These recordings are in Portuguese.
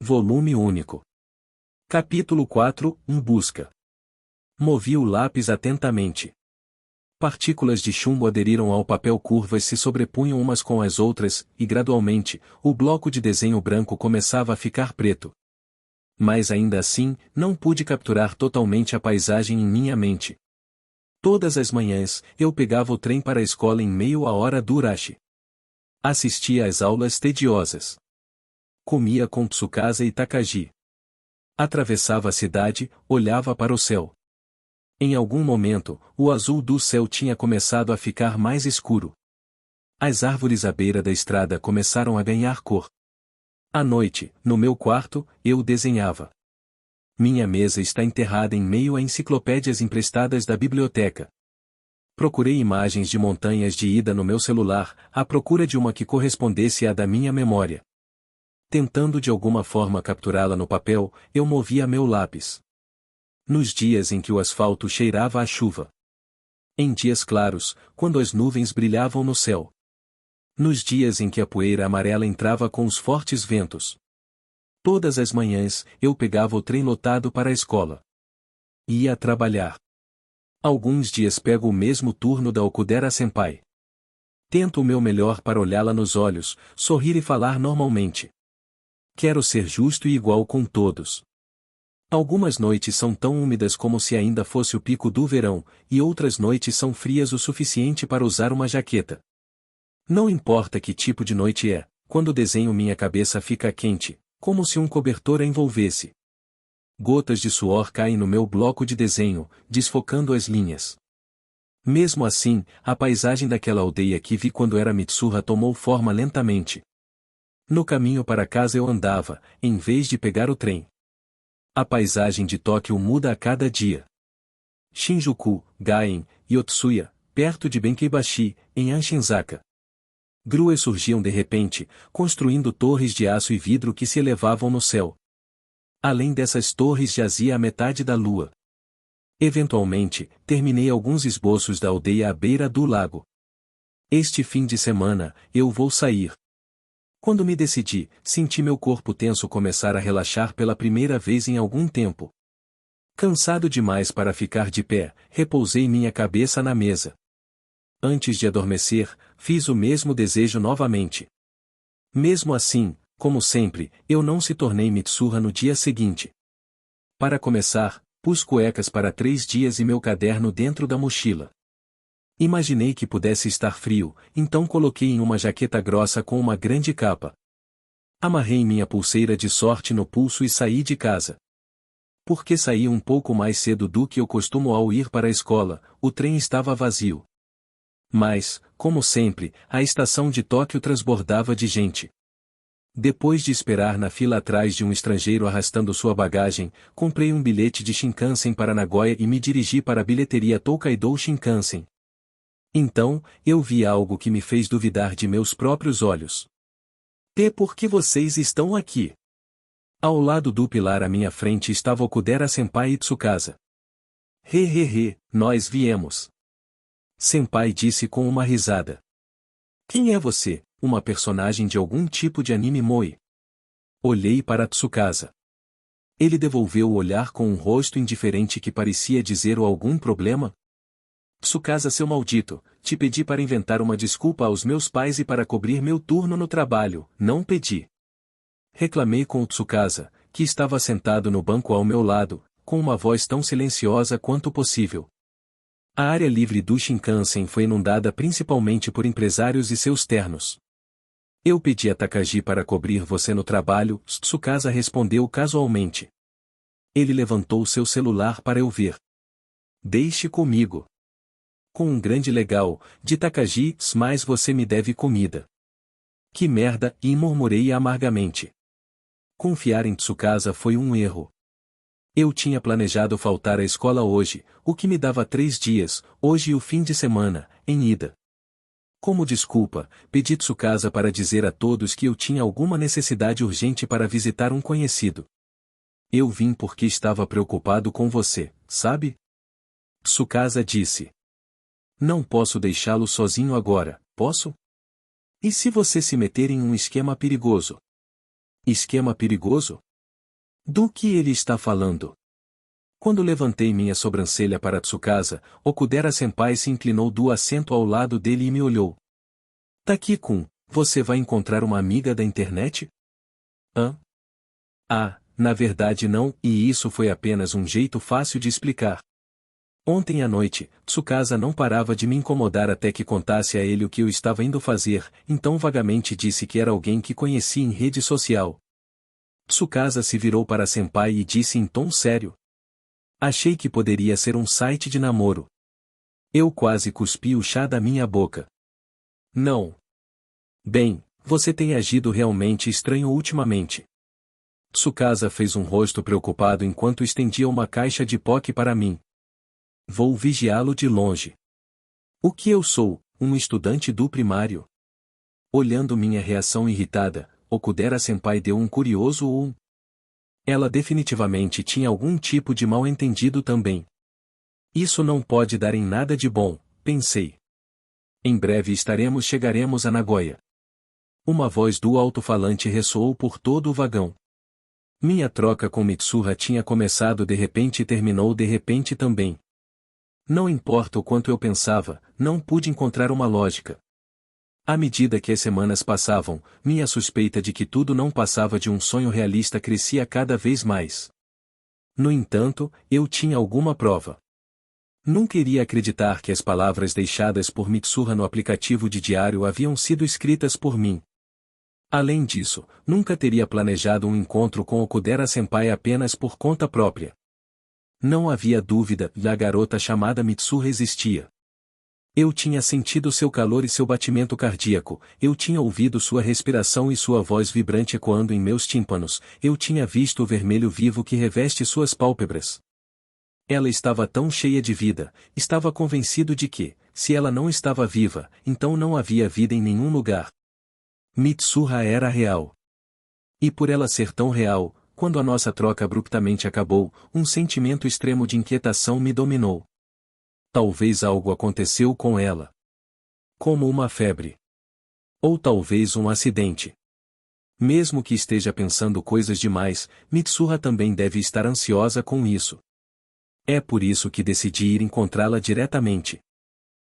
Volume único. Capítulo 4, Em busca. Movi o lápis atentamente. Partículas de chumbo aderiram ao papel, curvas se sobrepunham umas com as outras, e gradualmente, o bloco de desenho branco começava a ficar preto. Mas ainda assim, não pude capturar totalmente a paisagem em minha mente. Todas as manhãs, eu pegava o trem para a escola em meio à hora do rush. Assistia às aulas tediosas. Comia com Tsukasa e Takagi. Atravessava a cidade, olhava para o céu. Em algum momento, o azul do céu tinha começado a ficar mais escuro. As árvores à beira da estrada começaram a ganhar cor. À noite, no meu quarto, eu desenhava. Minha mesa está enterrada em meio a enciclopédias emprestadas da biblioteca. Procurei imagens de montanhas de ida no meu celular, à procura de uma que correspondesse à da minha memória. Tentando de alguma forma capturá-la no papel, eu movia meu lápis. Nos dias em que o asfalto cheirava a chuva. Em dias claros, quando as nuvens brilhavam no céu. Nos dias em que a poeira amarela entrava com os fortes ventos. Todas as manhãs, eu pegava o trem lotado para a escola. Ia trabalhar. Alguns dias pego o mesmo turno da Okudera Senpai. Tento o meu melhor para olhá-la nos olhos, sorrir e falar normalmente. Quero ser justo e igual com todos. Algumas noites são tão úmidas como se ainda fosse o pico do verão, e outras noites são frias o suficiente para usar uma jaqueta. Não importa que tipo de noite é, quando desenho minha cabeça fica quente, como se um cobertor a envolvesse. Gotas de suor caem no meu bloco de desenho, desfocando as linhas. Mesmo assim, a paisagem daquela aldeia que vi quando era Mitsuha tomou forma lentamente. No caminho para casa eu andava, em vez de pegar o trem. A paisagem de Tóquio muda a cada dia. Shinjuku, Gaen, Yotsuya, perto de Benkeibashi, em Anshinzaka. Gruas surgiam de repente, construindo torres de aço e vidro que se elevavam no céu. Além dessas torres jazia a metade da lua. Eventualmente, terminei alguns esboços da aldeia à beira do lago. Este fim de semana, eu vou sair. Quando me decidi, senti meu corpo tenso começar a relaxar pela primeira vez em algum tempo. Cansado demais para ficar de pé, repousei minha cabeça na mesa. Antes de adormecer, fiz o mesmo desejo novamente. Mesmo assim, como sempre, eu não se tornei Mitsuha no dia seguinte. Para começar, pus cuecas para 3 dias e meu caderno dentro da mochila. Imaginei que pudesse estar frio, então coloquei em uma jaqueta grossa com uma grande capa. Amarrei minha pulseira de sorte no pulso e saí de casa. Porque saí um pouco mais cedo do que eu costumo ao ir para a escola, o trem estava vazio. Mas, como sempre, a estação de Tóquio transbordava de gente. Depois de esperar na fila atrás de um estrangeiro arrastando sua bagagem, comprei um bilhete de Shinkansen para Nagoya e me dirigi para a bilheteria Tokaido Shinkansen. Então, eu vi algo que me fez duvidar de meus próprios olhos. Por que vocês estão aqui? Ao lado do pilar à minha frente estava Okudera Senpai e Tsukasa. Nós viemos. Senpai disse com uma risada. Quem é você, uma personagem de algum tipo de anime moe? Olhei para Tsukasa. Ele devolveu o olhar com um rosto indiferente que parecia dizer ou algum problema? Tsukasa, seu maldito, te pedi para inventar uma desculpa aos meus pais e para cobrir meu turno no trabalho, não pedi. Reclamei com o Tsukasa, que estava sentado no banco ao meu lado, com uma voz tão silenciosa quanto possível. A área livre do Shinkansen foi inundada principalmente por empresários e seus ternos. Eu pedi a Takagi para cobrir você no trabalho, Tsukasa respondeu casualmente. Ele levantou seu celular para eu ver. Deixe comigo. Com um grande legal, de Takagi, mas você me deve comida. Que merda, e murmurei amargamente. Confiar em Tsukasa foi um erro. Eu tinha planejado faltar à escola hoje, o que me dava 3 dias, hoje e o fim de semana, em ida. Como desculpa, pedi Tsukasa para dizer a todos que eu tinha alguma necessidade urgente para visitar um conhecido. Eu vim porque estava preocupado com você, sabe? Tsukasa disse. Não posso deixá-lo sozinho agora, posso? E se você se meter em um esquema perigoso? Esquema perigoso? Do que ele está falando? Quando levantei minha sobrancelha para Tsukasa, Okudera-senpai se inclinou do assento ao lado dele e me olhou. Taki-kun, você vai encontrar uma amiga da internet? Hã? Ah, na verdade não, e isso foi apenas um jeito fácil de explicar. Ontem à noite, Tsukasa não parava de me incomodar até que contasse a ele o que eu estava indo fazer, então vagamente disse que era alguém que conhecia em rede social. Tsukasa se virou para senpai e disse em tom sério. Achei que poderia ser um site de namoro. Eu quase cuspi o chá da minha boca. Não. Bem, você tem agido realmente estranho ultimamente. Tsukasa fez um rosto preocupado enquanto estendia uma caixa de poke para mim. Vou vigiá-lo de longe. O que eu sou, um estudante do primário? Olhando minha reação irritada, Okudera-senpai deu um curioso Ela definitivamente tinha algum tipo de mal-entendido também. Isso não pode dar em nada de bom, pensei. Em breve chegaremos a Nagoya. Uma voz do alto-falante ressoou por todo o vagão. Minha troca com Mitsuha tinha começado de repente e terminou de repente também. Não importa o quanto eu pensava, não pude encontrar uma lógica. À medida que as semanas passavam, minha suspeita de que tudo não passava de um sonho realista crescia cada vez mais. No entanto, eu tinha alguma prova. Nunca iria acreditar que as palavras deixadas por Mitsuha no aplicativo de diário haviam sido escritas por mim. Além disso, nunca teria planejado um encontro com Okudera-senpai apenas por conta própria. Não havia dúvida, a garota chamada Mitsuha existia. Eu tinha sentido seu calor e seu batimento cardíaco, eu tinha ouvido sua respiração e sua voz vibrante ecoando em meus tímpanos, eu tinha visto o vermelho vivo que reveste suas pálpebras. Ela estava tão cheia de vida, estava convencido de que, se ela não estava viva, então não havia vida em nenhum lugar. Mitsuha era real. E por ela ser tão real, quando a nossa troca abruptamente acabou, um sentimento extremo de inquietação me dominou. Talvez algo aconteceu com ela. Como uma febre. Ou talvez um acidente. Mesmo que esteja pensando coisas demais, Mitsuha também deve estar ansiosa com isso. É por isso que decidi ir encontrá-la diretamente.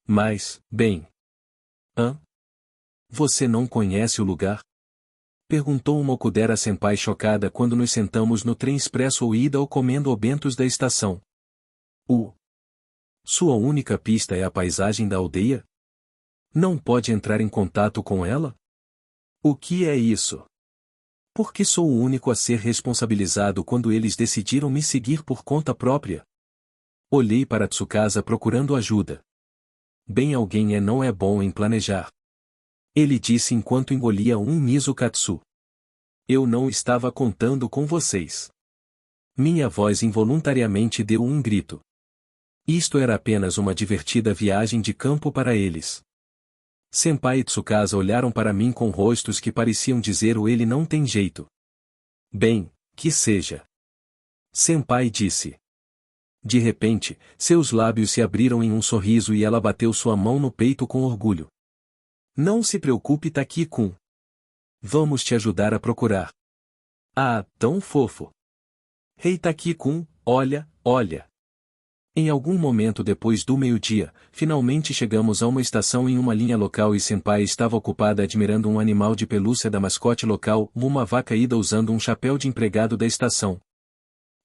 Mas, bem. Você não conhece o lugar? Perguntou uma Okudera-senpai chocada quando nos sentamos no trem expresso ou ida ou comendo obentos da estação. Sua única pista é a paisagem da aldeia? Não pode entrar em contato com ela? O que é isso? Por que sou o único a ser responsabilizado quando eles decidiram me seguir por conta própria? Olhei para Tsukasa procurando ajuda. Bem, alguém não é bom em planejar. Ele disse enquanto engolia um Mizukatsu. Eu não estava contando com vocês. Minha voz involuntariamente deu um grito. Isto era apenas uma divertida viagem de campo para eles. Senpai e Tsukasa olharam para mim com rostos que pareciam dizer o ele não tem jeito. Bem, que seja. Senpai disse. De repente, seus lábios se abriram em um sorriso e ela bateu sua mão no peito com orgulho. Não se preocupe, Taki-kun. Vamos te ajudar a procurar. Ah, tão fofo. Rei Taki-kun, olha. Em algum momento depois do meio-dia, finalmente chegamos a uma estação em uma linha local e Senpai estava ocupada admirando um animal de pelúcia da mascote local, uma vaca ida usando um chapéu de empregado da estação.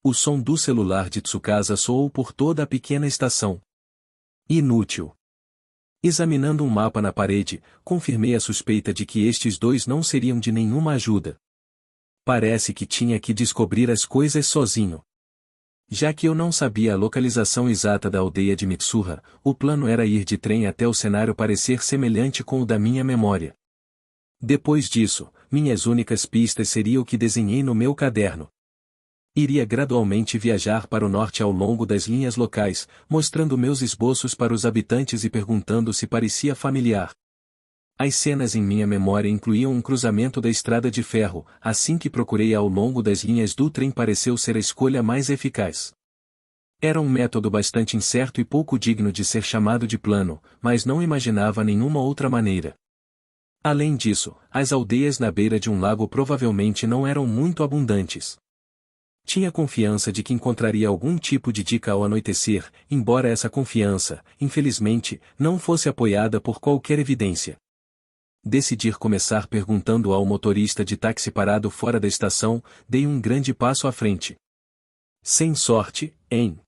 O som do celular de Tsukasa soou por toda a pequena estação. Inútil. Examinando um mapa na parede, confirmei a suspeita de que estes dois não seriam de nenhuma ajuda. Parece que tinha que descobrir as coisas sozinho. Já que eu não sabia a localização exata da aldeia de Mitsuha, o plano era ir de trem até o cenário parecer semelhante com o da minha memória. Depois disso, minhas únicas pistas seriam o que desenhei no meu caderno. Iria gradualmente viajar para o norte ao longo das linhas locais, mostrando meus esboços para os habitantes e perguntando se parecia familiar. As cenas em minha memória incluíam um cruzamento da estrada de ferro, assim que procurei ao longo das linhas do trem pareceu ser a escolha mais eficaz. Era um método bastante incerto e pouco digno de ser chamado de plano, mas não imaginava nenhuma outra maneira. Além disso, as aldeias na beira de um lago provavelmente não eram muito abundantes. Tinha confiança de que encontraria algum tipo de dica ao anoitecer, embora essa confiança, infelizmente, não fosse apoiada por qualquer evidência. Decidi começar perguntando ao motorista de táxi parado fora da estação, dei um grande passo à frente. Sem sorte, hein?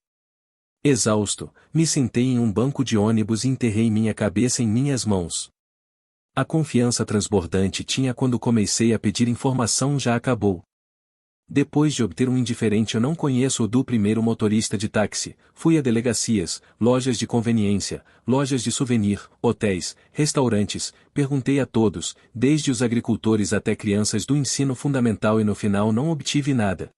Exausto, me sentei em um banco de ônibus e enterrei minha cabeça em minhas mãos. A confiança transbordante tinha quando comecei a pedir informação já acabou. Depois de obter um indiferente eu não conheço o do primeiro motorista de táxi, fui a delegacias, lojas de conveniência, lojas de souvenir, hotéis, restaurantes, perguntei a todos, desde os agricultores até crianças do ensino fundamental e no final não obtive nada.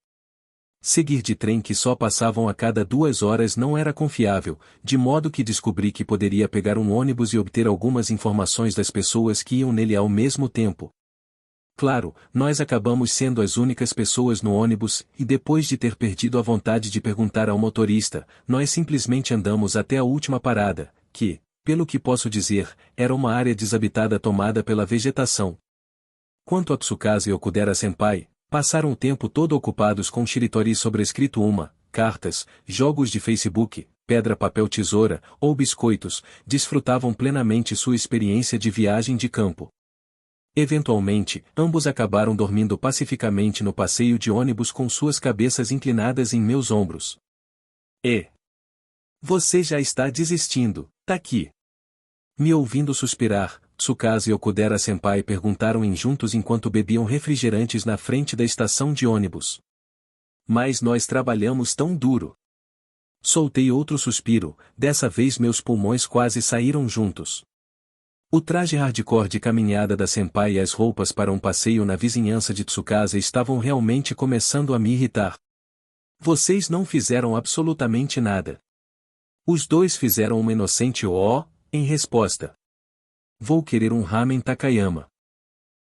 Seguir de trem que só passavam a cada 2 horas não era confiável, de modo que descobri que poderia pegar um ônibus e obter algumas informações das pessoas que iam nele ao mesmo tempo. Claro, nós acabamos sendo as únicas pessoas no ônibus, e depois de ter perdido a vontade de perguntar ao motorista, nós simplesmente andamos até a última parada, que, pelo que posso dizer, era uma área desabitada tomada pela vegetação. Quanto a Tsukasa e Okudera-senpai, passaram o tempo todo ocupados com shiritori sobrescrito cartas, jogos de Facebook, pedra papel tesoura, ou biscoitos, desfrutavam plenamente sua experiência de viagem de campo. Eventualmente, ambos acabaram dormindo pacificamente no passeio de ônibus com suas cabeças inclinadas em meus ombros. Você já está desistindo, Taki. Me ouvindo suspirar, Tsukasa e Okudera-senpai perguntaram juntos enquanto bebiam refrigerantes na frente da estação de ônibus. Mas nós trabalhamos tão duro. Soltei outro suspiro, dessa vez meus pulmões quase saíram juntos. O traje hardcore de caminhada da senpai e as roupas para um passeio na vizinhança de Tsukasa estavam realmente começando a me irritar. Vocês não fizeram absolutamente nada. Os dois fizeram uma inocente em resposta. Vou querer um ramen Takayama.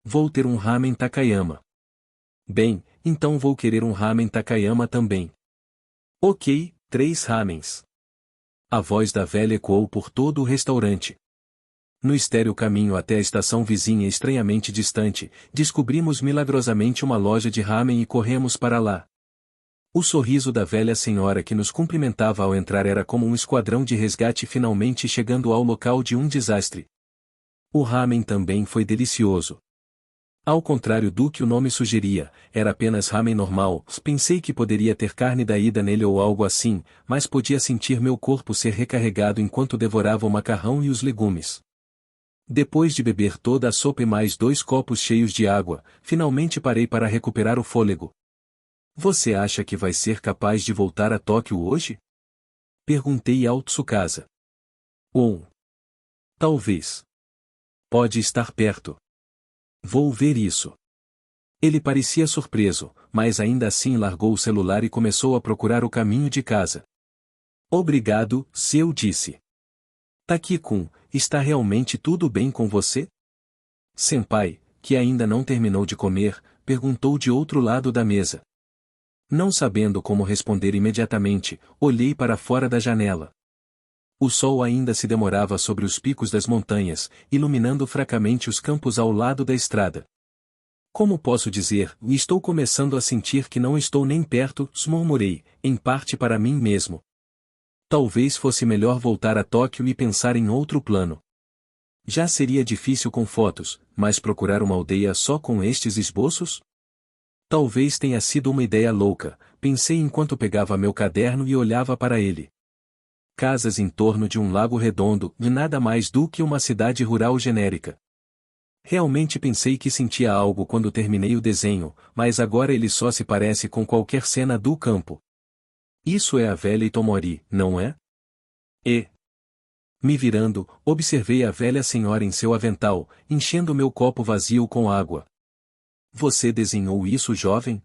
Vou ter um ramen Takayama. Bem, então vou querer um ramen Takayama também. Ok, 3 ramens. A voz da velha ecoou por todo o restaurante. No estéril caminho até a estação vizinha estranhamente distante, descobrimos milagrosamente uma loja de ramen e corremos para lá. O sorriso da velha senhora que nos cumprimentava ao entrar era como um esquadrão de resgate finalmente chegando ao local de um desastre. O ramen também foi delicioso. Ao contrário do que o nome sugeria, era apenas ramen normal. Pensei que poderia ter carne da ida nele ou algo assim, mas podia sentir meu corpo ser recarregado enquanto devorava o macarrão e os legumes. Depois de beber toda a sopa e mais 2 copos cheios de água, finalmente parei para recuperar o fôlego. Você acha que vai ser capaz de voltar a Tóquio hoje? Perguntei ao Tsukasa. Talvez. Pode estar perto. Vou ver isso. Ele parecia surpreso, mas ainda assim largou o celular e começou a procurar o caminho de casa. Obrigado, Seu disse. Taki-kun, está realmente tudo bem com você? Senpai, que ainda não terminou de comer, perguntou de outro lado da mesa. Não sabendo como responder imediatamente, olhei para fora da janela. O sol ainda se demorava sobre os picos das montanhas, iluminando fracamente os campos ao lado da estrada. Como posso dizer, estou começando a sentir que não estou nem perto, murmurei, em parte para mim mesmo. Talvez fosse melhor voltar a Tóquio e pensar em outro plano. Já seria difícil com fotos, mas procurar uma aldeia só com estes esboços? Talvez tenha sido uma ideia louca, pensei enquanto pegava meu caderno e olhava para ele. Casas em torno de um lago redondo, e nada mais do que uma cidade rural genérica. Realmente pensei que sentia algo quando terminei o desenho, mas agora ele só se parece com qualquer cena do campo. Isso é a velha Itomori, não é? Me virando, observei a velha senhora em seu avental, enchendo meu copo vazio com água. Você desenhou isso, jovem?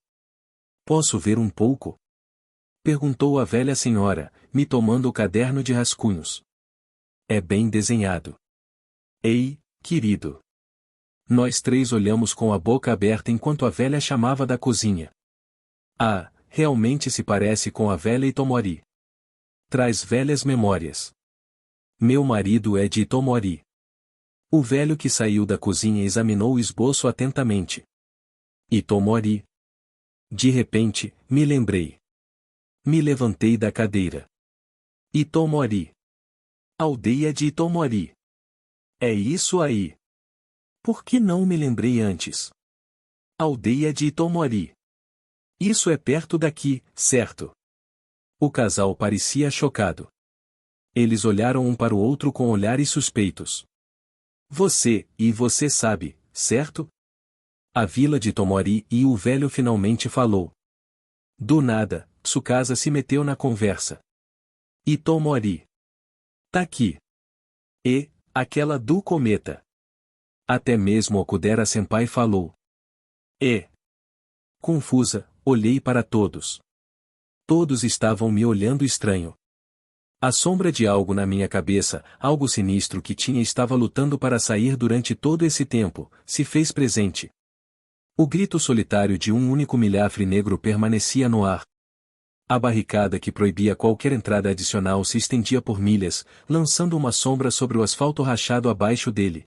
Posso ver um pouco? Perguntou a velha senhora, me tomando o caderno de rascunhos. É bem desenhado. Ei, querido. Nós 3 olhamos com a boca aberta enquanto a velha chamava da cozinha. Ah, realmente se parece com a velha Itomori. Traz velhas memórias. Meu marido é de Itomori. O velho que saiu da cozinha examinou o esboço atentamente. Itomori. De repente, me lembrei. Me levantei da cadeira. Itomori. Aldeia de Itomori. É isso aí. Por que não me lembrei antes? Aldeia de Itomori. Isso é perto daqui, certo? O casal parecia chocado. Eles olharam um para o outro com olhares suspeitos. Você sabe, certo? A vila de Itomori, e o velho finalmente falou. Do nada, Tsukasa se meteu na conversa. Itomori. Tá aqui. E, aquela do cometa. Até mesmo Okudera-senpai falou. E. Confusa, olhei para todos. Todos estavam me olhando estranho. A sombra de algo na minha cabeça, algo sinistro que tinha estava lutando para sair durante todo esse tempo, se fez presente. O grito solitário de um único milhafre negro permanecia no ar. A barricada que proibia qualquer entrada adicional se estendia por milhas, lançando uma sombra sobre o asfalto rachado abaixo dele.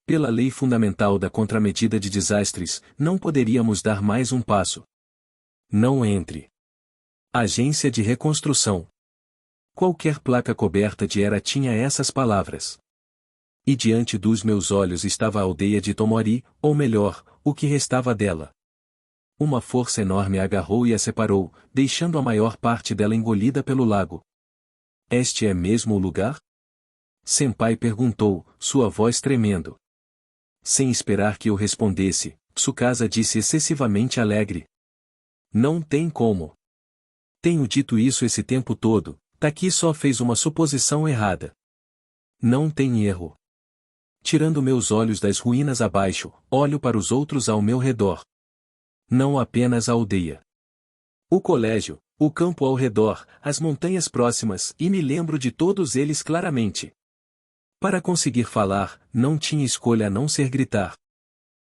Pela lei fundamental da contramedida de desastres, não poderíamos dar mais um passo. Não entre. Agência de Reconstrução. Qualquer placa coberta de era tinha essas palavras. E diante dos meus olhos estava a aldeia de Itomori, ou melhor, o que restava dela. Uma força enorme a agarrou e a separou, deixando a maior parte dela engolida pelo lago. Este é mesmo o lugar? Senpai perguntou, sua voz tremendo. Sem esperar que eu respondesse, Tsukasa disse excessivamente alegre. Não tem como. Tenho dito isso esse tempo todo, Taki só fez uma suposição errada. Não tem erro. Tirando meus olhos das ruínas abaixo, olho para os outros ao meu redor. Não apenas a aldeia. O colégio, o campo ao redor, as montanhas próximas, e me lembro de todos eles claramente. Para conseguir falar, não tinha escolha a não ser gritar.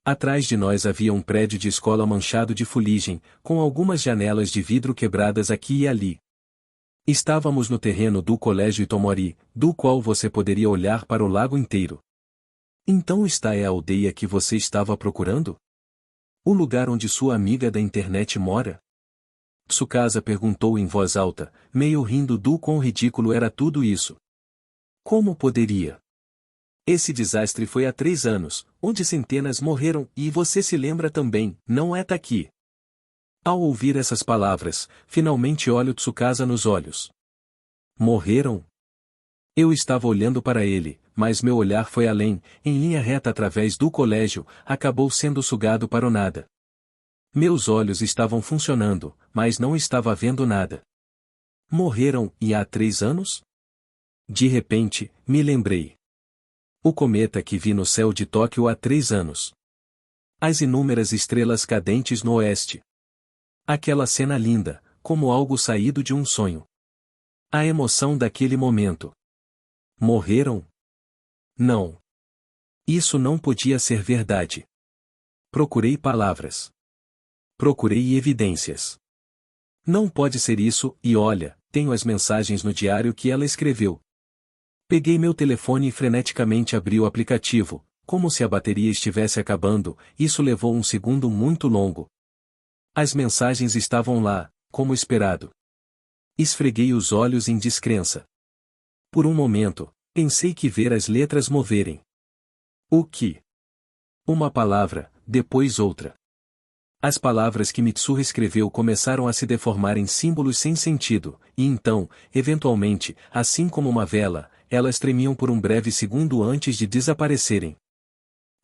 Atrás de nós havia um prédio de escola manchado de fuligem, com algumas janelas de vidro quebradas aqui e ali. Estávamos no terreno do colégio Itomori, do qual você poderia olhar para o lago inteiro. Então esta é a aldeia que você estava procurando? O lugar onde sua amiga da internet mora? Tsukasa perguntou em voz alta, meio rindo do quão ridículo era tudo isso. Como poderia? Esse desastre foi há 3 anos, onde centenas morreram, e você se lembra também, não é Taki? Ao ouvir essas palavras, finalmente olho Tsukasa nos olhos. Morreram? Eu estava olhando para ele, mas meu olhar foi além, em linha reta através do colégio, acabou sendo sugado para o nada. Meus olhos estavam funcionando, mas não estava vendo nada. Morreram, e há 3 anos? De repente, me lembrei. O cometa que vi no céu de Tóquio há 3 anos. As inúmeras estrelas cadentes no oeste. Aquela cena linda, como algo saído de um sonho. A emoção daquele momento. Morreram? Não. Isso não podia ser verdade. Procurei palavras. Procurei evidências. Não pode ser isso, e olha, tenho as mensagens no diário que ela escreveu. Peguei meu telefone e freneticamente abri o aplicativo, como se a bateria estivesse acabando, isso levou um segundo muito longo. As mensagens estavam lá, como esperado. Esfreguei os olhos em descrença. Por um momento, pensei que ver as letras moverem. O que? Uma palavra, depois outra. As palavras que Mitsuha escreveu começaram a se deformar em símbolos sem sentido, e então, eventualmente, assim como uma vela, elas tremiam por um breve segundo antes de desaparecerem.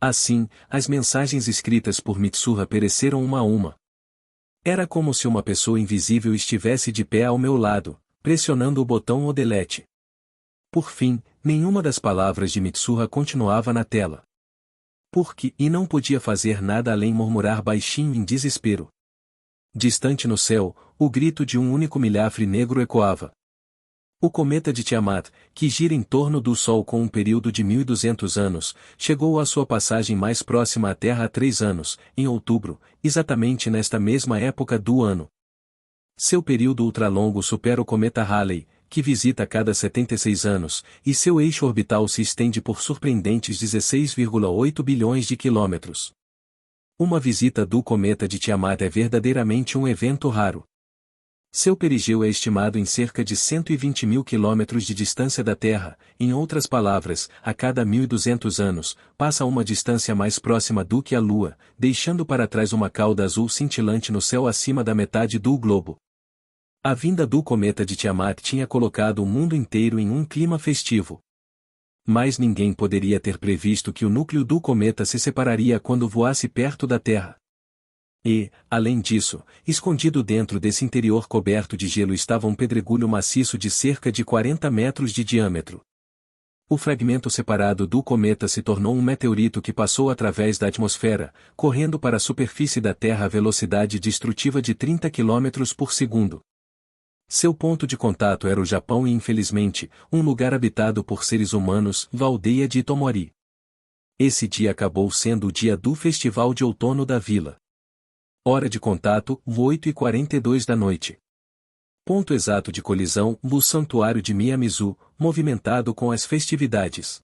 Assim, as mensagens escritas por Mitsuha pereceram uma a uma. Era como se uma pessoa invisível estivesse de pé ao meu lado, pressionando o botão o delete. Por fim, nenhuma das palavras de Mitsuha continuava na tela. Porque, e não podia fazer nada além murmurar baixinho em desespero. Distante no céu, o grito de um único milhafre negro ecoava. O cometa de Tiamat, que gira em torno do Sol com um período de 1.200 anos, chegou à sua passagem mais próxima à Terra há 3 anos, em outubro, exatamente nesta mesma época do ano. Seu período ultralongo supera o cometa Halley, que visita a cada 76 anos, e seu eixo orbital se estende por surpreendentes 16,8 bilhões de quilômetros. Uma visita do cometa de Tiamat é verdadeiramente um evento raro. Seu perigeu é estimado em cerca de 120 mil quilômetros de distância da Terra, em outras palavras, a cada 1.200 anos, passa a uma distância mais próxima do que a Lua, deixando para trás uma cauda azul cintilante no céu acima da metade do globo. A vinda do cometa de Tiamat tinha colocado o mundo inteiro em um clima festivo. Mas ninguém poderia ter previsto que o núcleo do cometa se separaria quando voasse perto da Terra. E, além disso, escondido dentro desse interior coberto de gelo estava um pedregulho maciço de cerca de 40 metros de diâmetro. O fragmento separado do cometa se tornou um meteorito que passou através da atmosfera, correndo para a superfície da Terra a velocidade destrutiva de 30 km por segundo. Seu ponto de contato era o Japão e infelizmente, um lugar habitado por seres humanos, a aldeia de Itomori. Esse dia acabou sendo o dia do festival de outono da vila. Hora de contato, 8h42 da noite. Ponto exato de colisão, o santuário de Miyamizu, movimentado com as festividades.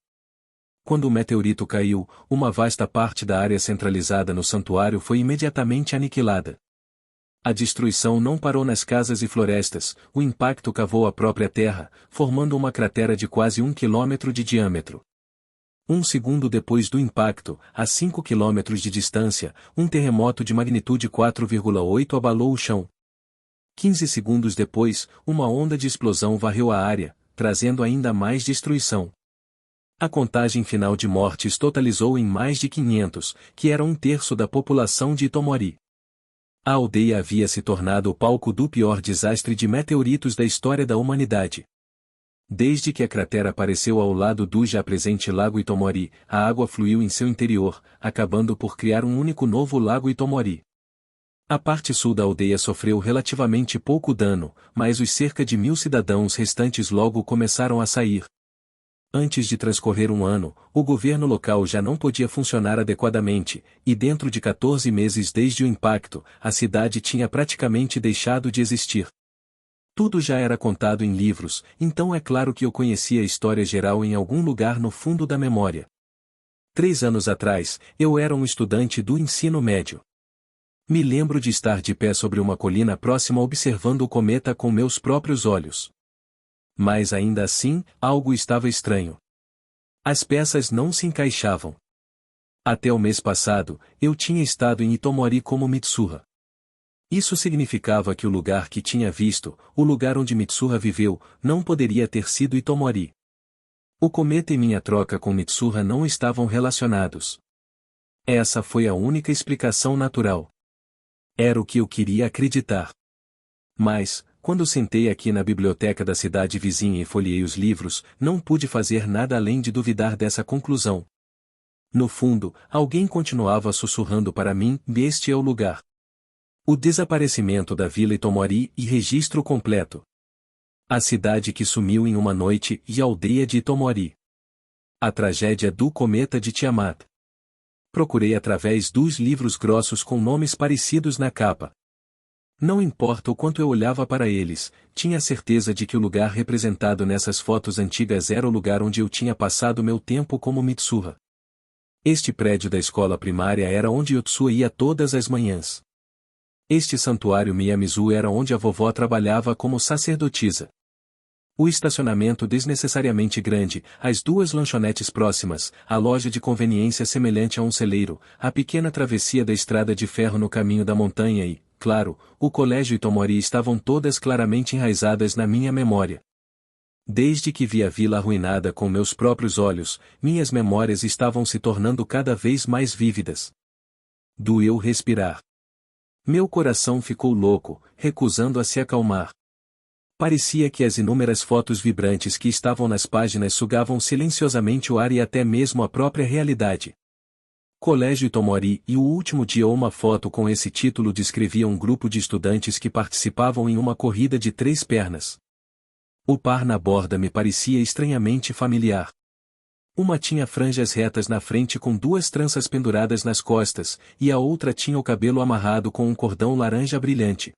Quando o meteorito caiu, uma vasta parte da área centralizada no santuário foi imediatamente aniquilada. A destruição não parou nas casas e florestas, o impacto cavou a própria terra, formando uma cratera de quase 1 quilômetro de diâmetro. Um segundo depois do impacto, a 5 km de distância, um terremoto de magnitude 4,8 abalou o chão. 15 segundos depois, uma onda de explosão varreu a área, trazendo ainda mais destruição. A contagem final de mortes totalizou em mais de 500, que era um terço da população de Itomori. A aldeia havia se tornado o palco do pior desastre de meteoritos da história da humanidade. Desde que a cratera apareceu ao lado do já presente lago Itomori, a água fluiu em seu interior, acabando por criar um único novo lago Itomori. A parte sul da aldeia sofreu relativamente pouco dano, mas os cerca de 1.000 cidadãos restantes logo começaram a sair. Antes de transcorrer um ano, o governo local já não podia funcionar adequadamente, e dentro de 14 meses desde o impacto, a cidade tinha praticamente deixado de existir. Tudo já era contado em livros, então é claro que eu conhecia a história geral em algum lugar no fundo da memória. 3 anos atrás, eu era um estudante do ensino médio. Me lembro de estar de pé sobre uma colina próxima observando o cometa com meus próprios olhos. Mas ainda assim, algo estava estranho. As peças não se encaixavam. Até o mês passado, eu tinha estado em Itomori como Mitsuha. Isso significava que o lugar que tinha visto, o lugar onde Mitsuha viveu, não poderia ter sido Itomori. O cometa e minha troca com Mitsuha não estavam relacionados. Essa foi a única explicação natural. Era o que eu queria acreditar. Mas, quando sentei aqui na biblioteca da cidade vizinha e folheei os livros, não pude fazer nada além de duvidar dessa conclusão. No fundo, alguém continuava sussurrando para mim: este é o lugar. O desaparecimento da vila Itomori e registro completo. A cidade que sumiu em uma noite e a aldeia de Itomori. A tragédia do cometa de Tiamat. Procurei através dos livros grossos com nomes parecidos na capa. Não importa o quanto eu olhava para eles, tinha certeza de que o lugar representado nessas fotos antigas era o lugar onde eu tinha passado meu tempo como Mitsuha. Este prédio da escola primária era onde Yotsuya ia todas as manhãs. Este santuário Miyamizu era onde a vovó trabalhava como sacerdotisa. O estacionamento desnecessariamente grande, as 2 lanchonetes próximas, a loja de conveniência semelhante a um celeiro, a pequena travessia da estrada de ferro no caminho da montanha e, claro, o colégio Itomori estavam todas claramente enraizadas na minha memória. Desde que vi a vila arruinada com meus próprios olhos, minhas memórias estavam se tornando cada vez mais vívidas. Doeu respirar. Meu coração ficou louco, recusando a se acalmar. Parecia que as inúmeras fotos vibrantes que estavam nas páginas sugavam silenciosamente o ar e até mesmo a própria realidade. Colégio Itomori e o último dia. Uma foto com esse título descrevia um grupo de estudantes que participavam em uma corrida de 3 pernas. O par na borda me parecia estranhamente familiar. Uma tinha franjas retas na frente com 2 tranças penduradas nas costas, e a outra tinha o cabelo amarrado com um cordão laranja brilhante.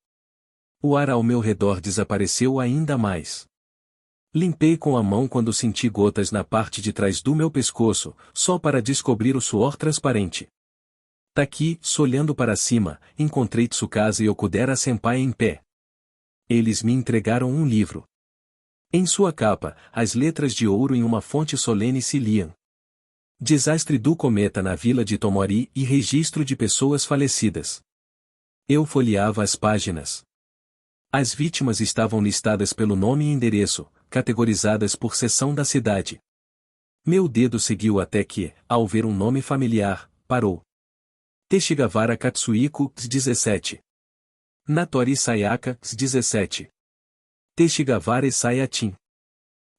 O ar ao meu redor desapareceu ainda mais. Limpei com a mão quando senti gotas na parte de trás do meu pescoço, só para descobrir o suor transparente. Taki, olhando para cima, encontrei Tsukasa e Okudera-senpai em pé. Eles me entregaram um livro. Em sua capa, as letras de ouro em uma fonte solene se liam: Desastre do cometa na vila de Tomori e registro de pessoas falecidas. Eu folheava as páginas. As vítimas estavam listadas pelo nome e endereço, categorizadas por seção da cidade. Meu dedo seguiu até que, ao ver um nome familiar, parou. Teshigawara Katsuhiko, 17. Natori Sayaka, 17. Teshigawara Sayatin.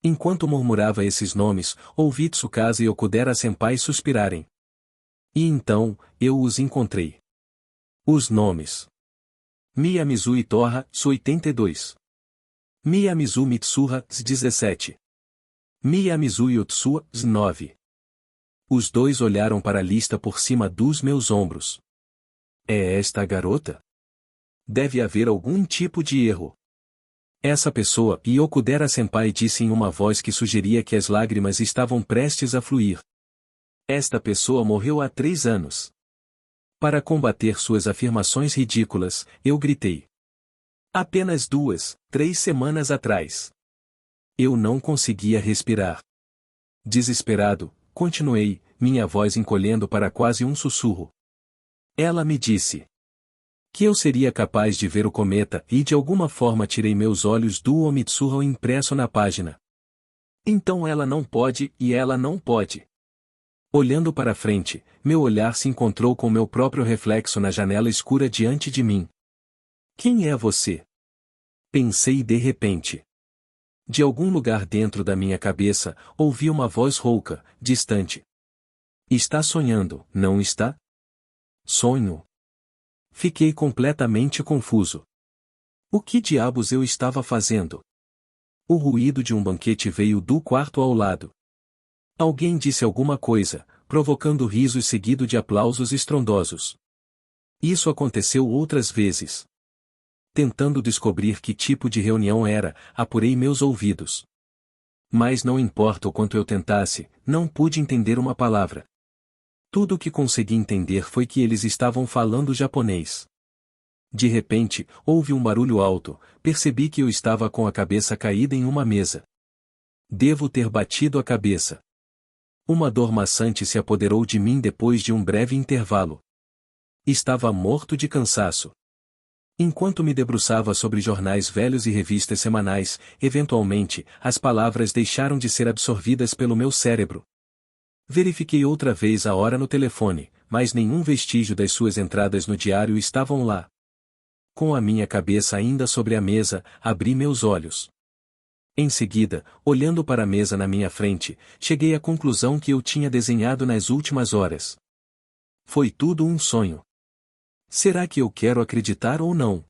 Enquanto murmurava esses nomes, ouvi Tsukasa e Okudera-senpai suspirarem. E então, eu os encontrei. Os nomes. Miyamizu Toha, 82. Miyamizu Mitsuha, 17. Miyamizu Yotsuya, 9. Os dois olharam para a lista por cima dos meus ombros. É esta a garota? Deve haver algum tipo de erro. Essa pessoa, e Okudera-senpai disse em uma voz que sugeria que as lágrimas estavam prestes a fluir. Esta pessoa morreu há 3 anos. Para combater suas afirmações ridículas, eu gritei. Apenas 2, 3 semanas atrás. Eu não conseguia respirar. Desesperado, continuei, minha voz encolhendo para quase um sussurro. Ela me disse que eu seria capaz de ver o cometa e de alguma forma tirei meus olhos do Omitsuha impresso na página. Então ela não pode e ela não pode. Olhando para frente, meu olhar se encontrou com meu próprio reflexo na janela escura diante de mim. Quem é você? Pensei de repente. De algum lugar dentro da minha cabeça, ouvi uma voz rouca, distante. Está sonhando, não está? Sonho. Fiquei completamente confuso. O que diabos eu estava fazendo? O ruído de um banquete veio do quarto ao lado. Alguém disse alguma coisa, provocando risos seguido de aplausos estrondosos. Isso aconteceu outras vezes. Tentando descobrir que tipo de reunião era, apurei meus ouvidos. Mas não importa o quanto eu tentasse, não pude entender uma palavra. Tudo o que consegui entender foi que eles estavam falando japonês. De repente, houve um barulho alto, percebi que eu estava com a cabeça caída em uma mesa. Devo ter batido a cabeça. Uma dor maçante se apoderou de mim depois de um breve intervalo. Estava morto de cansaço. Enquanto me debruçava sobre jornais velhos e revistas semanais, eventualmente, as palavras deixaram de ser absorvidas pelo meu cérebro. Verifiquei outra vez a hora no telefone, mas nenhum vestígio das suas entradas no diário estavam lá. Com a minha cabeça ainda sobre a mesa, abri meus olhos. Em seguida, olhando para a mesa na minha frente, cheguei à conclusão que eu tinha desenhado nas últimas horas. Foi tudo um sonho. Será que eu quero acreditar ou não?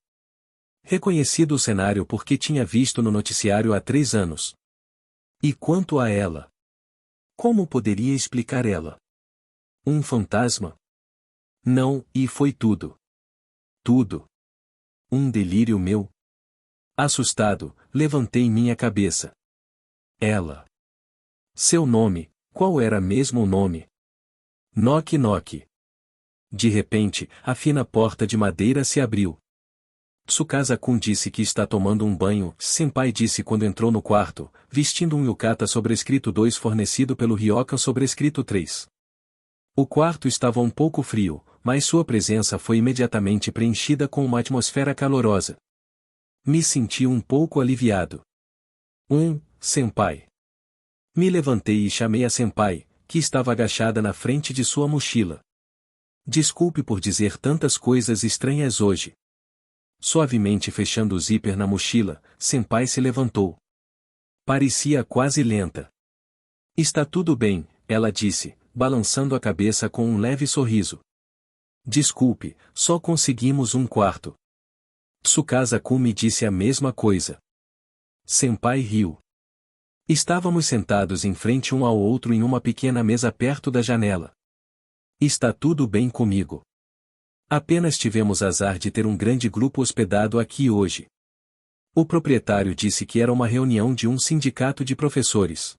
Reconhecido o cenário porque tinha visto no noticiário há 3 anos. E quanto a ela? Como poderia explicar ela? Um fantasma? Não, e foi tudo. Tudo. Um delírio meu? Assustado, levantei minha cabeça. Ela. Seu nome, qual era mesmo o nome? Knock knock. De repente, a fina porta de madeira se abriu. Tsukasa-kun disse que está tomando um banho, senpai disse quando entrou no quarto, vestindo um yukata sobrescrito 2 fornecido pelo Ryokan sobrescrito 3. O quarto estava um pouco frio, mas sua presença foi imediatamente preenchida com uma atmosfera calorosa. Me senti um pouco aliviado. Senpai. Me levantei e chamei a senpai, que estava agachada na frente de sua mochila. Desculpe por dizer tantas coisas estranhas hoje. Suavemente fechando o zíper na mochila, senpai se levantou. Parecia quase lenta. Está tudo bem, ela disse, balançando a cabeça com um leve sorriso. Desculpe, só conseguimos um quarto. Tsukasa-kun me disse a mesma coisa. Senpai riu. Estávamos sentados em frente um ao outro em uma pequena mesa perto da janela. Está tudo bem comigo. Apenas tivemos azar de ter um grande grupo hospedado aqui hoje. O proprietário disse que era uma reunião de um sindicato de professores.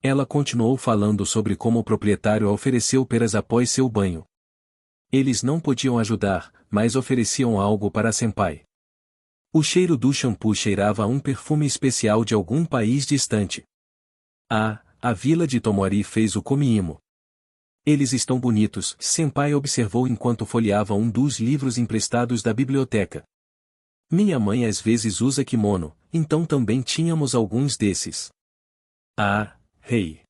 Ela continuou falando sobre como o proprietário ofereceu peras após seu banho. Eles não podiam ajudar, mas ofereciam algo para Senpai. O cheiro do shampoo cheirava a um perfume especial de algum país distante. Ah, a vila de Tomori fez o Komi-imo. Eles estão bonitos, Senpai observou enquanto folheava um dos livros emprestados da biblioteca. Minha mãe às vezes usa kimono, então também tínhamos alguns desses. Ah, rei.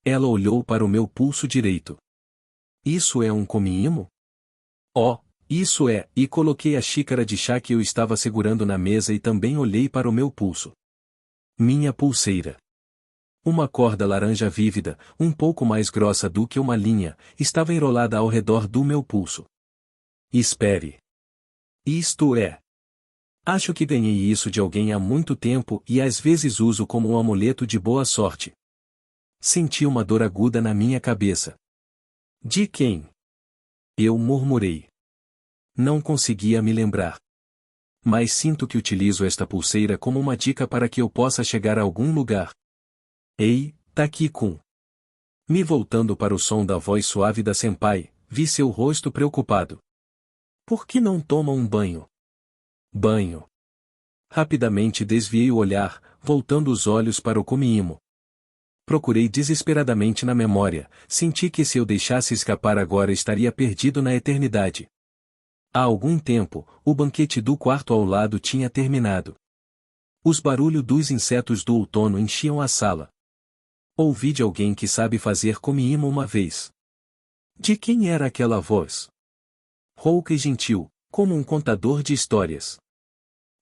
Ela olhou para o meu pulso direito. Isso é um Komi-imo? Oh, isso é, e coloquei a xícara de chá que eu estava segurando na mesa e também olhei para o meu pulso. Minha pulseira. Uma corda laranja vívida, um pouco mais grossa do que uma linha, estava enrolada ao redor do meu pulso. Espere. Isto é. Acho que ganhei isso de alguém há muito tempo e às vezes uso como um amuleto de boa sorte. Senti uma dor aguda na minha cabeça. De quem? Eu murmurei. Não conseguia me lembrar. Mas sinto que utilizo esta pulseira como uma dica para que eu possa chegar a algum lugar. Ei, Taki-kun. Me voltando para o som da voz suave da Senpai, vi seu rosto preocupado. Por que não toma um banho? Banho. Rapidamente desviei o olhar, voltando os olhos para o Komi-imo. Procurei desesperadamente na memória, senti que se eu deixasse escapar agora estaria perdido na eternidade. Há algum tempo, o banquete do quarto ao lado tinha terminado. Os barulhos dos insetos do outono enchiam a sala. Ouvi de alguém que sabe fazer Komi-imo uma vez. De quem era aquela voz? Rouca e gentil, como um contador de histórias.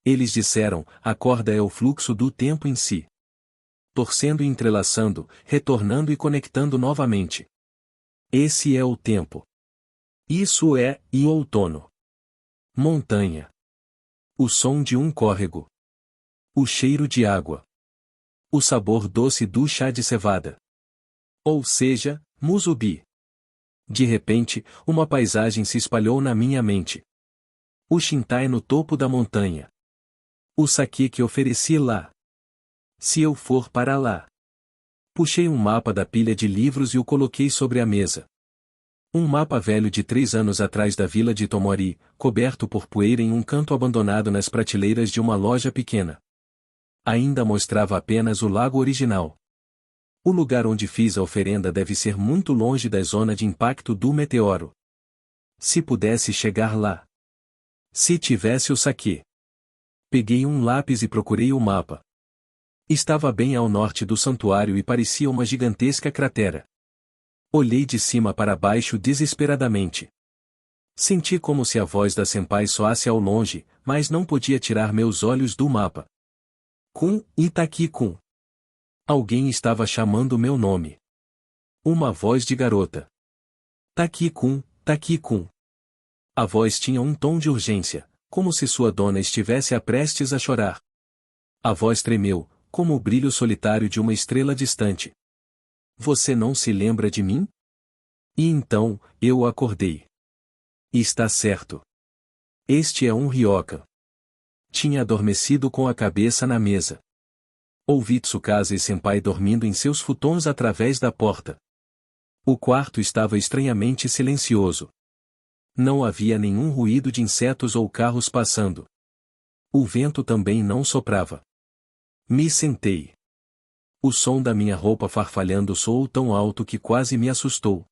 Eles disseram, a corda é o fluxo do tempo em si. Torcendo e entrelaçando, retornando e conectando novamente. Esse é o tempo. Isso é, e outono. Montanha. O som de um córrego. O cheiro de água. O sabor doce do chá de cevada. Ou seja, musubi. De repente, uma paisagem se espalhou na minha mente. O Shintai no topo da montanha. O sake que ofereci lá. Se eu for para lá. Puxei um mapa da pilha de livros e o coloquei sobre a mesa. Um mapa velho de 3 anos atrás da vila de Tomori, coberto por poeira em um canto abandonado nas prateleiras de uma loja pequena. Ainda mostrava apenas o lago original. O lugar onde fiz a oferenda deve ser muito longe da zona de impacto do meteoro. Se pudesse chegar lá. Se tivesse o sake. Peguei um lápis e procurei o mapa. Estava bem ao norte do santuário e parecia uma gigantesca cratera. Olhei de cima para baixo desesperadamente. Senti como se a voz da Senpai soasse ao longe, mas não podia tirar meus olhos do mapa. Kun, Itaki-kun. Alguém estava chamando meu nome. Uma voz de garota. Taki-kun, Taki-kun. A voz tinha um tom de urgência, como se sua dona estivesse prestes a chorar. A voz tremeu, como o brilho solitário de uma estrela distante. Você não se lembra de mim? E então, eu acordei. Está certo. Este é um ryokan. Tinha adormecido com a cabeça na mesa. Ouvi Tsukasa e Senpai dormindo em seus futons através da porta. O quarto estava estranhamente silencioso. Não havia nenhum ruído de insetos ou carros passando. O vento também não soprava. Me sentei. O som da minha roupa farfalhando soou tão alto que quase me assustou.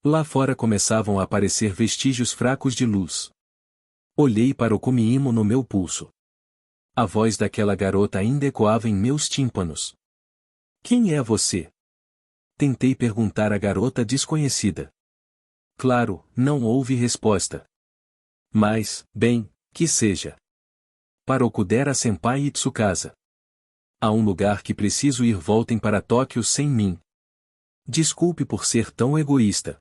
Lá fora começavam a aparecer vestígios fracos de luz. Olhei para o Komi-imo no meu pulso. A voz daquela garota ainda ecoava em meus tímpanos. Quem é você? Tentei perguntar à garota desconhecida. Claro, não houve resposta. Mas, bem, que seja. Para Okudera Senpai e Tsukasa. Há um lugar que preciso ir, voltem para Tóquio sem mim. Desculpe por ser tão egoísta.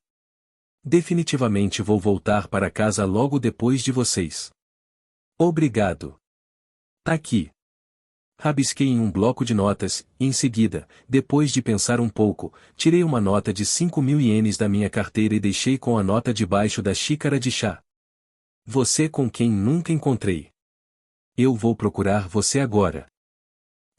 Definitivamente vou voltar para casa logo depois de vocês. Obrigado. Tá aqui. Rabisquei em um bloco de notas, e em seguida, depois de pensar um pouco, tirei uma nota de 5.000 ienes da minha carteira e deixei com a nota debaixo da xícara de chá. Você com quem nunca encontrei. Eu vou procurar você agora.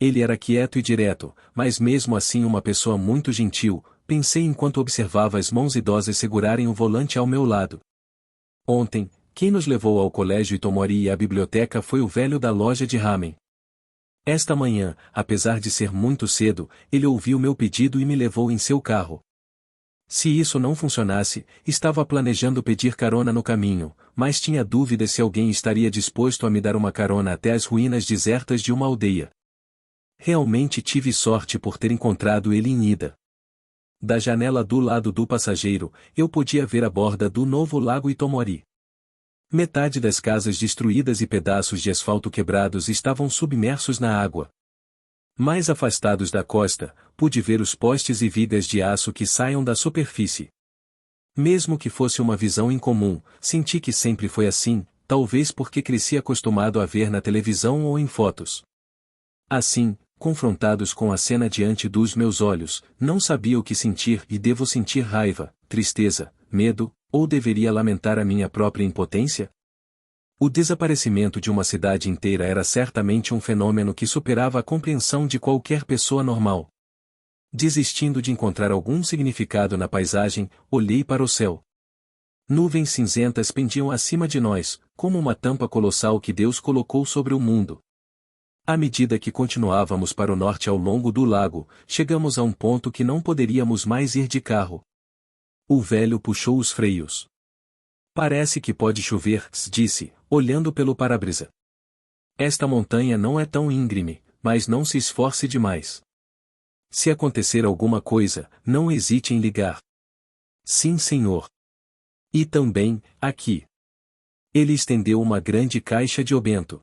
Ele era quieto e direto, mas mesmo assim uma pessoa muito gentil, pensei enquanto observava as mãos idosas segurarem o volante ao meu lado. Ontem, quem nos levou ao colégio Itomori e à biblioteca foi o velho da loja de ramen. Esta manhã, apesar de ser muito cedo, ele ouviu meu pedido e me levou em seu carro. Se isso não funcionasse, estava planejando pedir carona no caminho, mas tinha dúvidas se alguém estaria disposto a me dar uma carona até as ruínas desertas de uma aldeia. Realmente tive sorte por ter encontrado ele em Ida. Da janela do lado do passageiro, eu podia ver a borda do novo lago Itomori. Metade das casas destruídas e pedaços de asfalto quebrados estavam submersos na água. Mais afastados da costa, pude ver os postes e vigas de aço que saiam da superfície. Mesmo que fosse uma visão incomum, senti que sempre foi assim, talvez porque cresci acostumado a ver na televisão ou em fotos. Assim, confrontados com a cena diante dos meus olhos, não sabia o que sentir e devo sentir raiva, tristeza, medo, ou deveria lamentar a minha própria impotência? O desaparecimento de uma cidade inteira era certamente um fenômeno que superava a compreensão de qualquer pessoa normal. Desistindo de encontrar algum significado na paisagem, olhei para o céu. Nuvens cinzentas pendiam acima de nós, como uma tampa colossal que Deus colocou sobre o mundo. À medida que continuávamos para o norte ao longo do lago, chegamos a um ponto que não poderíamos mais ir de carro. O velho puxou os freios. Parece que pode chover, disse, olhando pelo para-brisa. Esta montanha não é tão íngreme, mas não se esforce demais. Se acontecer alguma coisa, não hesite em ligar. Sim, senhor. E também, aqui. Ele estendeu uma grande caixa de obento.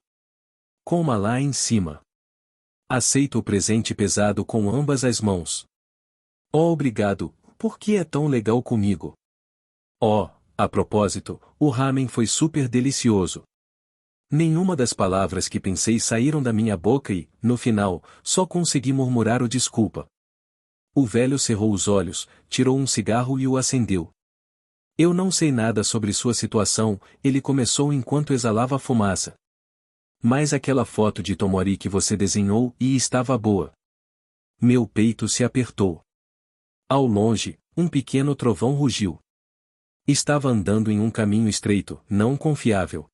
Coma lá em cima. Aceito o presente pesado com ambas as mãos. Oh, obrigado, por que é tão legal comigo? Oh, a propósito, o ramen foi super delicioso. Nenhuma das palavras que pensei saíram da minha boca e, no final, só consegui murmurar o desculpa. O velho cerrou os olhos, tirou um cigarro e o acendeu. Eu não sei nada sobre sua situação, ele começou enquanto exalava fumaça. Mas aquela foto de Itomori que você desenhou e estava boa. Meu peito se apertou. Ao longe, um pequeno trovão rugiu. Estava andando em um caminho estreito, não confiável.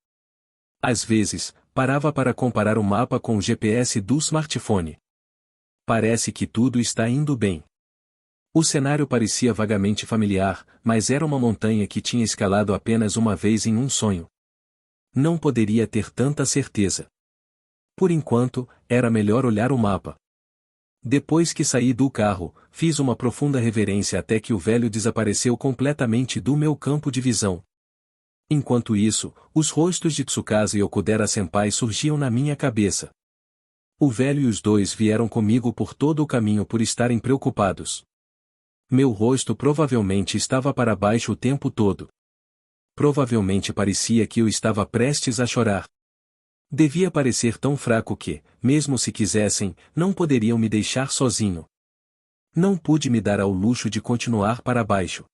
Às vezes, parava para comparar o mapa com o GPS do smartphone. Parece que tudo está indo bem. O cenário parecia vagamente familiar, mas era uma montanha que tinha escalado apenas uma vez em um sonho. Não poderia ter tanta certeza. Por enquanto, era melhor olhar o mapa. Depois que saí do carro, fiz uma profunda reverência até que o velho desapareceu completamente do meu campo de visão. Enquanto isso, os rostos de Tsukasa e Okudera-senpai surgiam na minha cabeça. O velho e os dois vieram comigo por todo o caminho por estarem preocupados. Meu rosto provavelmente estava para baixo o tempo todo. Provavelmente parecia que eu estava prestes a chorar. Devia parecer tão fraco que, mesmo se quisessem, não poderiam me deixar sozinho. Não pude me dar ao luxo de continuar para baixo.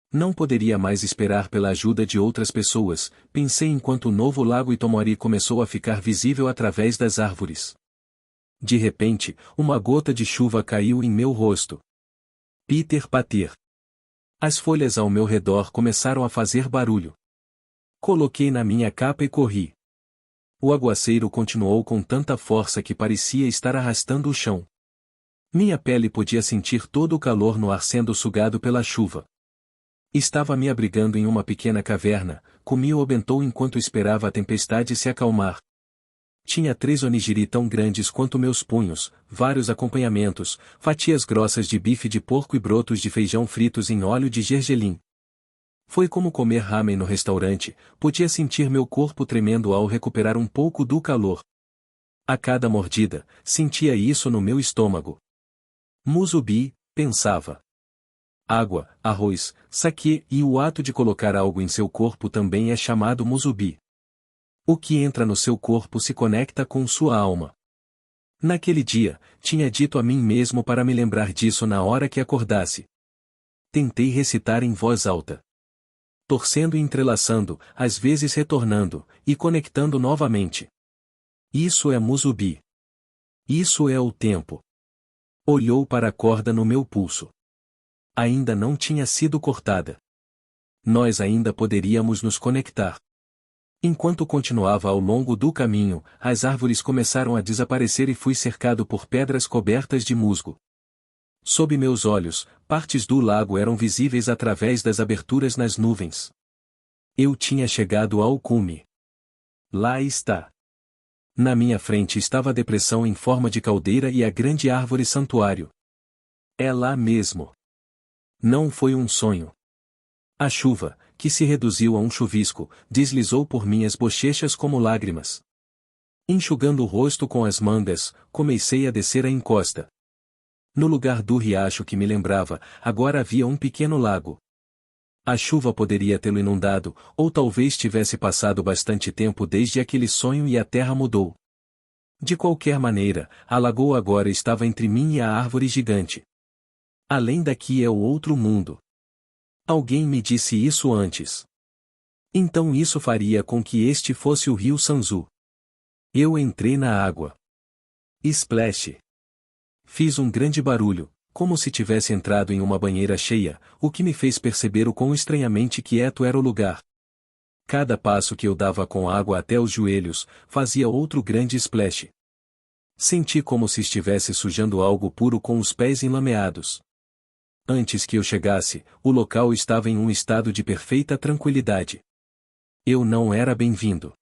Não poderia mais esperar pela ajuda de outras pessoas, pensei enquanto o novo lago Itomori começou a ficar visível através das árvores. De repente, uma gota de chuva caiu em meu rosto. Peter Pater. As folhas ao meu redor começaram a fazer barulho. Coloquei na minha capa e corri. O aguaceiro continuou com tanta força que parecia estar arrastando o chão. Minha pele podia sentir todo o calor no ar sendo sugado pela chuva. Estava me abrigando em uma pequena caverna, comi o bentô enquanto esperava a tempestade se acalmar. Tinha 3 onigiri tão grandes quanto meus punhos, vários acompanhamentos, fatias grossas de bife de porco e brotos de feijão fritos em óleo de gergelim. Foi como comer ramen no restaurante, podia sentir meu corpo tremendo ao recuperar um pouco do calor. A cada mordida, sentia isso no meu estômago. Musubi, pensava. Água, arroz, sake e o ato de colocar algo em seu corpo também é chamado musubi. O que entra no seu corpo se conecta com sua alma. Naquele dia, tinha dito a mim mesmo para me lembrar disso na hora que acordasse. Tentei recitar em voz alta. Torcendo e entrelaçando, às vezes retornando, e conectando novamente. Isso é musubi. Isso é o tempo. Olhou para a corda no meu pulso. Ainda não tinha sido cortada. Nós ainda poderíamos nos conectar. Enquanto continuava ao longo do caminho, as árvores começaram a desaparecer e fui cercado por pedras cobertas de musgo. Sob meus olhos, partes do lago eram visíveis através das aberturas nas nuvens. Eu tinha chegado ao cume. Lá está. Na minha frente estava a depressão em forma de caldeira e a grande árvore santuário. É lá mesmo. Não foi um sonho. A chuva, que se reduziu a um chuvisco, deslizou por minhas bochechas como lágrimas. Enxugando o rosto com as mangas, comecei a descer a encosta. No lugar do riacho que me lembrava, agora havia um pequeno lago. A chuva poderia tê-lo inundado, ou talvez tivesse passado bastante tempo desde aquele sonho e a terra mudou. De qualquer maneira, a lagoa agora estava entre mim e a árvore gigante. Além daqui é o outro mundo. Alguém me disse isso antes. Então isso faria com que este fosse o rio Sanzu. Eu entrei na água. Splash! Fiz um grande barulho, como se tivesse entrado em uma banheira cheia, o que me fez perceber o quão estranhamente quieto era o lugar. Cada passo que eu dava com água até os joelhos, fazia outro grande splash. Senti como se estivesse sujando algo puro com os pés enlameados. Antes que eu chegasse, o local estava em um estado de perfeita tranquilidade. Eu não era bem-vindo.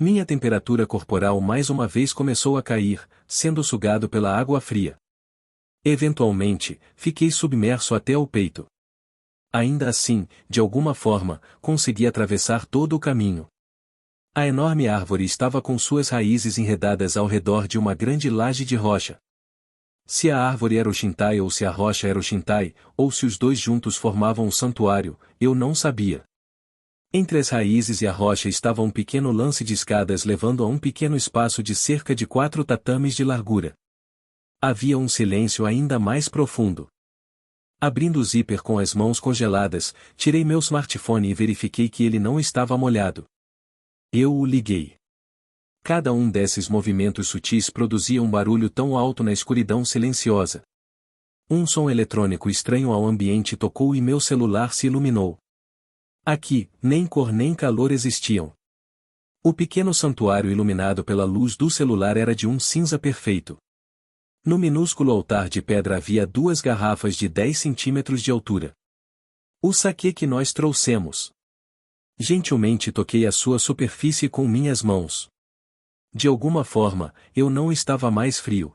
Minha temperatura corporal mais uma vez começou a cair, sendo sugado pela água fria. Eventualmente, fiquei submerso até o peito. Ainda assim, de alguma forma, consegui atravessar todo o caminho. A enorme árvore estava com suas raízes enredadas ao redor de uma grande laje de rocha. Se a árvore era o Shintai ou se a rocha era o Shintai, ou se os dois juntos formavam um santuário, eu não sabia. Entre as raízes e a rocha estava um pequeno lance de escadas levando a um pequeno espaço de cerca de 4 tatames de largura. Havia um silêncio ainda mais profundo. Abrindo o zíper com as mãos congeladas, tirei meu smartphone e verifiquei que ele não estava molhado. Eu o liguei. Cada um desses movimentos sutis produzia um barulho tão alto na escuridão silenciosa. Um som eletrônico estranho ao ambiente tocou e meu celular se iluminou. Aqui, nem cor nem calor existiam. O pequeno santuário iluminado pela luz do celular era de um cinza perfeito. No minúsculo altar de pedra havia 2 garrafas de 10 centímetros de altura. O saquê que nós trouxemos. Gentilmente toquei a sua superfície com minhas mãos. De alguma forma, eu não estava mais frio.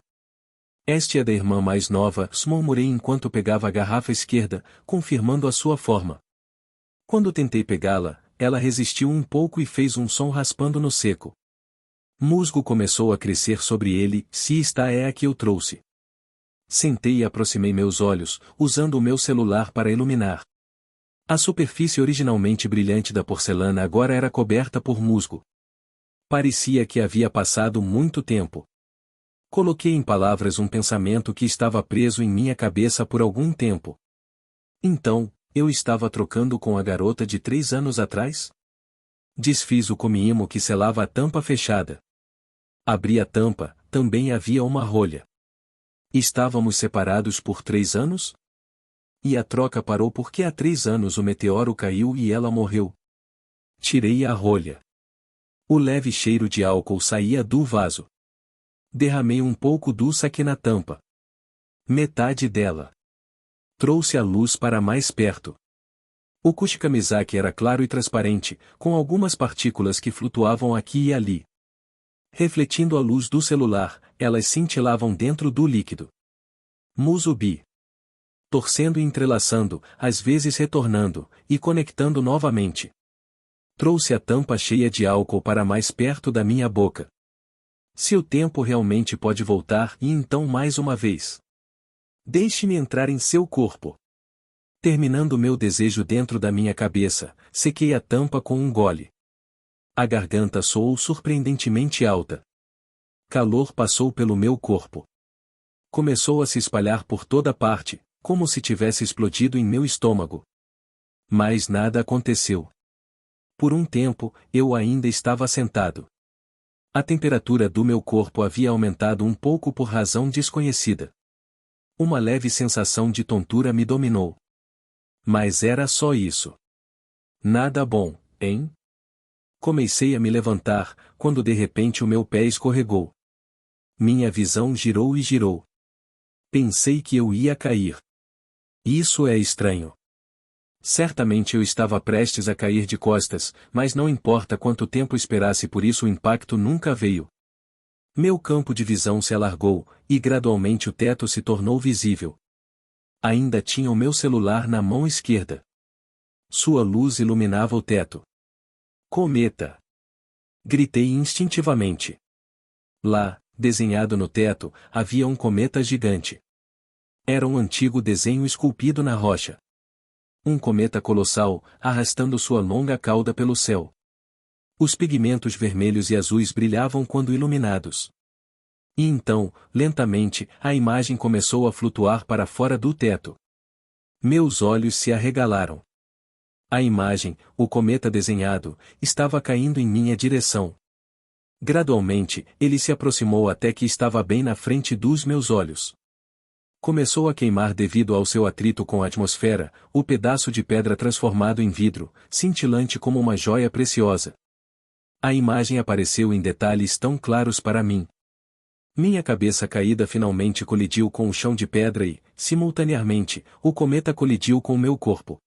Este é da irmã mais nova, murmurei enquanto pegava a garrafa esquerda, confirmando a sua forma. Quando tentei pegá-la, ela resistiu um pouco e fez um som raspando no seco. Musgo começou a crescer sobre ele, se está é a que eu trouxe. Sentei e aproximei meus olhos, usando o meu celular para iluminar. A superfície originalmente brilhante da porcelana agora era coberta por musgo. Parecia que havia passado muito tempo. Coloquei em palavras um pensamento que estava preso em minha cabeça por algum tempo. Então, eu estava trocando com a garota de 3 anos atrás? Desfiz o comiimo que selava a tampa fechada. Abri a tampa, também havia uma rolha. Estávamos separados por 3 anos? E a troca parou porque há 3 anos o meteoro caiu e ela morreu. Tirei a rolha. O leve cheiro de álcool saía do vaso. Derramei um pouco do saquê na tampa. Metade dela. Trouxe a luz para mais perto. O Kushikamizaki era claro e transparente, com algumas partículas que flutuavam aqui e ali. Refletindo a luz do celular, elas cintilavam dentro do líquido. Musubi. Torcendo e entrelaçando, às vezes retornando, e conectando novamente. Trouxe a tampa cheia de álcool para mais perto da minha boca. Se o tempo realmente pode voltar e então mais uma vez. Deixe-me entrar em seu corpo. Terminando meu desejo dentro da minha cabeça, sequei a tampa com um gole. A garganta soou surpreendentemente alta. Calor passou pelo meu corpo. Começou a se espalhar por toda parte, como se tivesse explodido em meu estômago. Mas nada aconteceu. Por um tempo, eu ainda estava sentado. A temperatura do meu corpo havia aumentado um pouco por razão desconhecida. Uma leve sensação de tontura me dominou. Mas era só isso. Nada bom, hein? Comecei a me levantar, quando de repente o meu pé escorregou. Minha visão girou e girou. Pensei que eu ia cair. Isso é estranho. Certamente eu estava prestes a cair de costas, mas não importa quanto tempo esperasse por isso, o impacto nunca veio. Meu campo de visão se alargou, e gradualmente o teto se tornou visível. Ainda tinha o meu celular na mão esquerda. Sua luz iluminava o teto. Cometa! Gritei instintivamente. Lá, desenhado no teto, havia um cometa gigante. Era um antigo desenho esculpido na rocha. Um cometa colossal, arrastando sua longa cauda pelo céu. Os pigmentos vermelhos e azuis brilhavam quando iluminados. E então, lentamente, a imagem começou a flutuar para fora do teto. Meus olhos se arregalaram. A imagem, o cometa desenhado, estava caindo em minha direção. Gradualmente, ele se aproximou até que estava bem na frente dos meus olhos. Começou a queimar devido ao seu atrito com a atmosfera, o pedaço de pedra transformado em vidro, cintilante como uma joia preciosa. A imagem apareceu em detalhes tão claros para mim. Minha cabeça caída finalmente colidiu com o chão de pedra e, simultaneamente, o cometa colidiu com meu corpo.